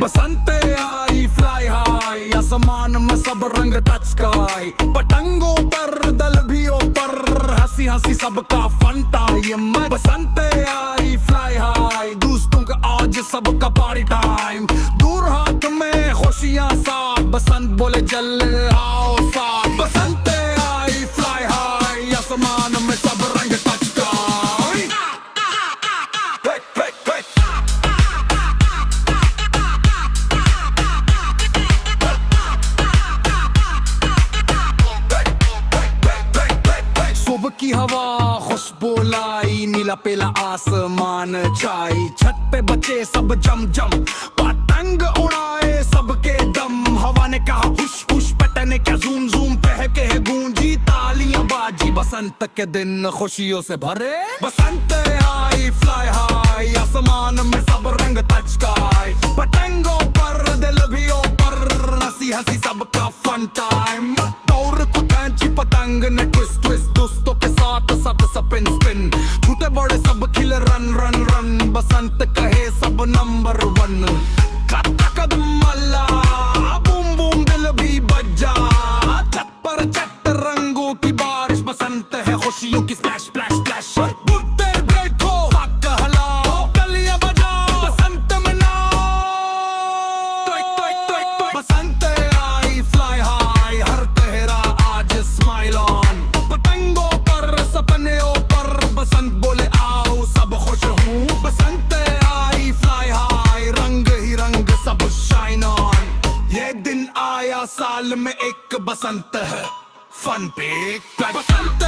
बसंत आई fly high, आसमान में सब रंग टच स्काई। पतंगों पर दल भी ऊपर, हंसी हंसी सबका फन टाइम। बसंत आई फ्लाई हाई, दोस्तों का आज सबका पार्टी टाइम। दूर हाथ में खुशियां साथ, बसंत बोले जल आओ साथ। बसंत आई फ्लाई हाई, आसमान में सब रंग टच स्काई। सुबह की हवा खुशबू लाई, नीला पीला आसमान छाई। छत पे बचे सब जम जम, पतंग उड़ाए सबके दम। हवा ने कहा हुश हुश, पता ने क्या जूम जूम, कह के गूंजी तालियां बाजी। बसंत के दिन खुशियों से भरे, बसंत आई फ्लाई हाई, आसमान में सब रंग टच स्काई। पतंगों पर दिल भी ऊपर, हंसी हंसी सबका फन टाइम। दौड़ को कैंची पतंग ने ट्विस्ट ट्विस्ट, दोस्तों के साथ साथ स्पिन स्पिन। छोटे बड़े सब खिले रन रन रन, बसंत कहे सब नंबर वन। कदम मल्ला बूम बूम दिल भी बजा, छत पर चट रंगों की बारिश। बसंत है खुशियों की स्प्लैश स्प्लैश स्प्लैश। बुट्टे बैठो हक हलाओ, तालियां बजाओ, बसंत मनाओ। बसंत आई फ्लाई हाई, हर चेहरा आज स्माइल ऑन। पतंगों पर सपने ऊपर, बसंत बोले आओ सब खुश हूँ। बसंत आई फ्लाई हाई, रंग ही रंग सब शाइन ऑन। ये दिन आया साल में एक, बसंत है फन पे। बसंत